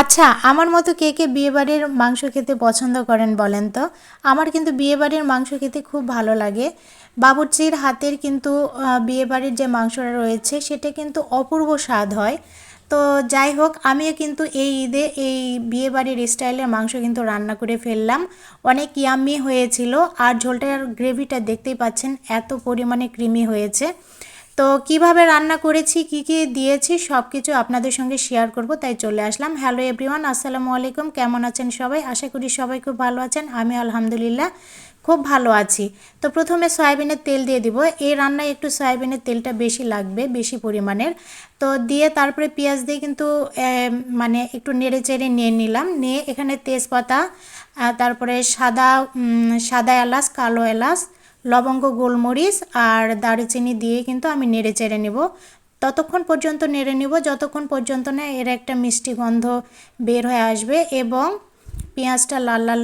আচ্ছা, আমার মতো কে কে বিয়েবাড়ির মাংস খেতে পছন্দ করেন বলেন তো? আমার কিন্তু বিয়েবাড়ির মাংস খেতে খুব ভালো লাগে। বাবুর্চির হাতের কিন্তু বিয়েবাড়ির যে মাংসটা রয়েছে সেটা কিন্তু অপূর্ব স্বাদ হয়। তো যাই হোক, আমিও কিন্তু এই ঈদে এই বিয়েবাড়ির স্টাইলের মাংস কিন্তু রান্না করে ফেললাম। অনেক ইয়াম্মি হয়েছিল, আর ঝোলটার গ্রেভিটা দেখতেই পাচ্ছেন এত পরিমাণে ক্রিমি হয়েছে। তো কিভাবে রান্না করেছি, কি কি দিয়েছি সব কিছু আপনাদের সঙ্গে শেয়ার করব, তাই চলে আসলাম। হ্যালো এভরিওয়ান, আসসালামু আলাইকুম। কেমন আছেন সবাই? আশা করি সবাই খুব ভালো আছেন। আমি আলহামদুলিল্লাহ খুব ভালো আছি। তো প্রথমে সয়াবিনের তেল দিয়ে দিব। এই রান্নায় একটু সয়াবিনের তেলটা বেশি লাগবে, বেশি পরিমাণের। তো দিয়ে তারপরে পেঁয়াজ দিয়ে কিন্তু মানে একটু নেড়ে চেড়ে নিয়ে নিলাম। নিয়ে এখানে তেজপাতা, তারপরে সাদা এলাচ, কালো এলাচ, লবঙ্গ, গোলমরিচ আর দারুচিনি দিয়ে কিন্তু আমি নেড়ে চেড়ে নেব। ততক্ষণ পর্যন্ত নেড়ে নেব যতক্ষণ পর্যন্ত না এর একটা মিষ্টি গন্ধ বের হয়ে আসবে এবং পেঁয়াজটা লাল লাল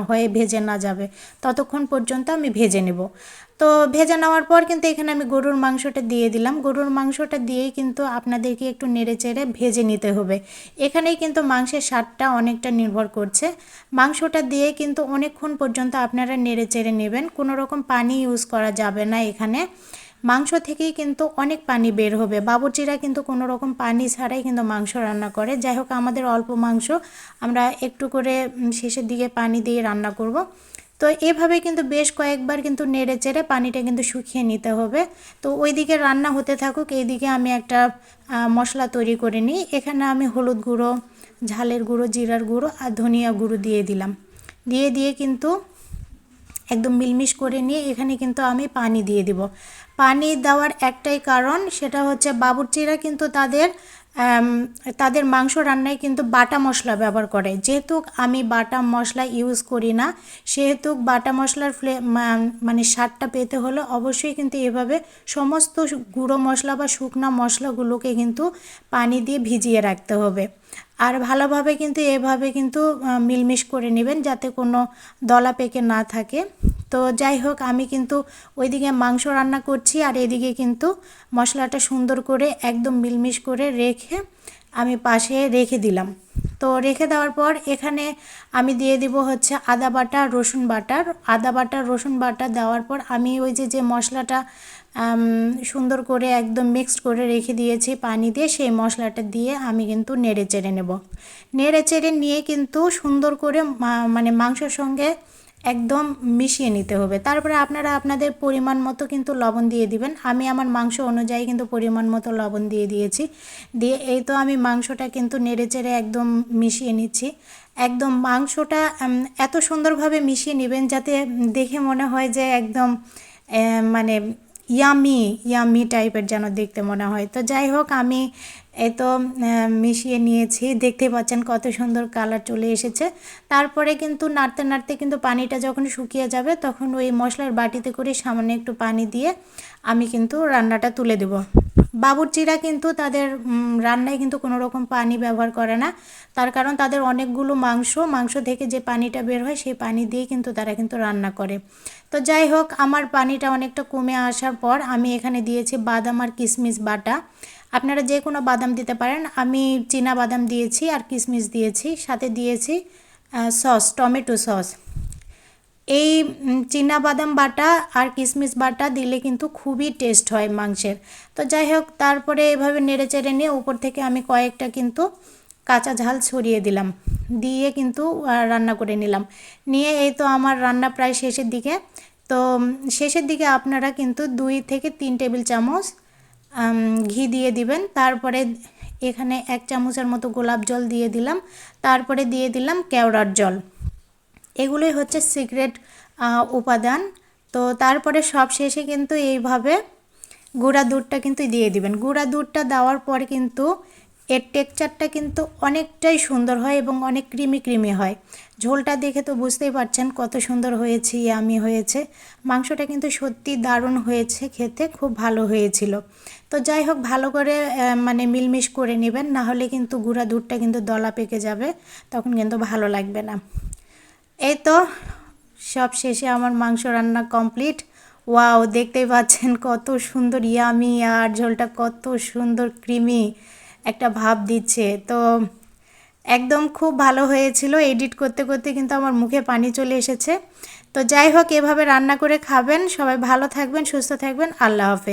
হয়ে ভেজে না যাবে, ততক্ষণ পর্যন্ত আমি ভেজে নেব। তো ভেজে নেওয়ার পর কিন্তু এখানে আমি গরুর মাংসটা দিয়ে দিলাম। গরুর মাংসটা দিয়েই কিন্তু আপনাদেরকে একটু নেড়ে চেড়ে ভেজে নিতে হবে। এখানেই কিন্তু মাংসের স্বাদটা অনেকটা নির্ভর করছে। মাংসটা দিয়ে কিন্তু অনেকক্ষণ পর্যন্ত আপনারা নেড়ে চেড়ে নেবেন। কোনো রকম পানি ইউজ করা যাবে না এখানে। মাংস থেকেই কিন্তু অনেক পানি বের হবে। বাবুর্চিরা কিন্তু কোনো রকম পানি ছাড়াই কিন্তু মাংস রান্না করে। যাই হোক, আমাদের অল্প মাংস, আমরা একটু করে শেষের দিকে পানি দিয়ে রান্না করব। তো এভাবে কিন্তু বেশ কয়েকবার কিন্তু নেড়ে চেড়ে পানিটা কিন্তু শুকিয়ে নিতে হবে। তো ওইদিকে রান্না হতে থাকুক, এইদিকে আমি একটা মশলা তৈরি করে নিই। এখানে আমি হলুদ গুঁড়ো, ঝালের গুঁড়ো, জিরার গুঁড়ো আর ধনিয়া গুঁড়ো দিয়ে দিলাম। দিয়ে কিন্তু একদম মিলমিশ করে নিয়ে এখানে কিন্তু আমি পানি দিয়ে দিব। পানি দেওয়ার একটাই কারণ, সেটা হচ্ছে বাবুর্চিরা কিন্তু তাদের মাংস রান্নায় কিন্তু বাটা মশলা ব্যবহার করে। যেহেতু আমি বাটা মশলা ইউজ করি না, সেহেতু বাটা মশলার মানে স্বাদটা পেতে হলে অবশ্যই কিন্তু এভাবে সমস্ত গুঁড়ো মশলা বা শুকনো মশলাগুলোকে কিন্তু পানি দিয়ে ভিজিয়ে রাখতে হবে। আর ভালোভাবে কিন্তু এভাবে কিন্তু মিলমিশ করে নেবেন যাতে কোনো দলা পেকে না থাকে। তো যাই হোক, আমি কিন্তু ওইদিকে মাংস রান্না করছি আর এদিকে কিন্তু মশলাটা সুন্দর করে একদম মিলমিশ করে রেখে আমি পাশে রেখে দিলাম। তো রেখে দেওয়ার পর এখানে আমি দিয়ে দিব হচ্ছে আদা বাটা, রসুন বাটার। আদা বাটা, রসুন বাটা দেওয়ার পর আমি ওই যে মশলাটা সুন্দর করে একদম মিক্সড করে রেখে দিয়েছি পানি দিয়ে, সেই মশলাটা দিয়ে আমি কিন্তু নেড়ে চেড়ে নেব। নেড়ে চেড়ে নিয়ে কিন্তু সুন্দর করে মানে মাংসের সঙ্গে একদম মিশিয়ে নিতে হবে। তারপরে আপনারা আপনাদের পরিমাণ মতো কিন্তু লবণ দিয়ে দিবেন। আমি আমার মাংস অনুযায়ী কিন্তু পরিমাণ মতো লবণ দিয়ে দিয়েছি। দিয়ে এই তো আমি মাংসটা কিন্তু নেড়ে চেড়ে একদম মিশিয়ে নিচ্ছি। একদম মাংসটা এত সুন্দরভাবে মিশিয়ে নেবেন যাতে দেখে মনে হয় যে একদম মানে ইয়ামি ইয়ামি টাইপের যেন দেখতে মনে হয়। তো যাই হোক, আমি এই তো মিশিয়ে নিয়েছি। দেখতে পাচ্ছেন কত সুন্দর কালার চলে এসেছে। তারপরে কিন্তু নাড়তে নাড়তে কিন্তু পানিটা যখন শুকিয়ে যাবে তখন ওই মশলার বাটিতে করে সামান্য একটু পানি দিয়ে আমি কিন্তু রান্নাটা তুলে দেব। বাবুর্চিরা কিন্তু তাদের রান্নায় কিন্তু কোনো রকম পানি ব্যবহার করে না। তার কারণ তাদের অনেকগুলো মাংস থেকে যে পানিটা বের হয় সেই পানি দিয়ে কিন্তু তারা কিন্তু রান্না করে। তো যাই হোক, আমার পানিটা অনেকটা কমে আসার পর আমি এখানে দিয়েছি বাদাম আর কিশমিশ বাটা। আপনারা যে কোনো বাদাম দিতে পারেন। আমি চীনা বাদাম দিয়েছি আর কিশমিশ দিয়েছি, সাথে দিয়েছি সস, টমেটো সস। এই চীনা বাদাম বাটা আর কিশমিশ বাটা দিলে কিন্তু খুবই টেস্ট হয় মাংসের। তো যাই হোক, তারপরে এভাবে নেড়ে চেড়ে নিয়ে উপর থেকে আমি কয়েকটা কিন্তু কাঁচা ঝাল ছড়িয়ে দিলাম, দিয়ে কিন্তু রান্না করে নিলাম। নিয়ে এই তো আমার রান্না প্রায় শেষের দিকে। তো শেষের দিকে আপনারা কিন্তু 2 থেকে 3 টেবিল চামচ ঘি দিয়ে দিবেন। তারপরে এখানে 1 চামচের মতো গোলাপ জল দিয়ে দিলাম। তারপরে দিয়ে দিলাম কেওড়ার জল। এগুলোই হচ্ছে সিক্রেট উপাদান। তো তারপরে সব শেষে কিন্তু এইভাবে গুঁড়া দুধটা কিন্তু দিয়ে দিবেন। গুঁড়া দুধটা দেওয়ার পর কিন্তু এর টেক্সচারটা কিন্তু অনেকটাই সুন্দর হয় এবং অনেক ক্রিমি ক্রিমি হয়। ঝোলটা দেখে তো বুঝতেই পারছেন কত সুন্দর হয়েছে, ইয়ামি হয়েছে। মাংসটা কিন্তু সত্যি দারুণ হয়েছে, খেতে খুব ভালো হয়েছিল। তো যাই হোক, ভালো করে মানে মিলমিশ করে নেবেন, না হলে কিন্তু গুঁড়া দুধটা কিন্তু দলা পেকে যাবে, তখন কিন্তু ভালো লাগবে না। এই তো সব শেষে আমার মাংস রান্না কমপ্লিট। ওয়াও, দেখতেই পাচ্ছেন কত সুন্দর ইয়ামি, আর ঝোলটা কত সুন্দর ক্রিমি একটা ভাব দিচ্ছে। তো একদম খুব ভালো হয়েছিল। এডিট করতে করতে কিন্তু আমার মুখে পানি চলে এসেছে। তো যাই হোক, এভাবে রান্না করে খাবেন। সবাই ভালো থাকবেন, সুস্থ থাকবেন। আল্লাহ হাফেজ।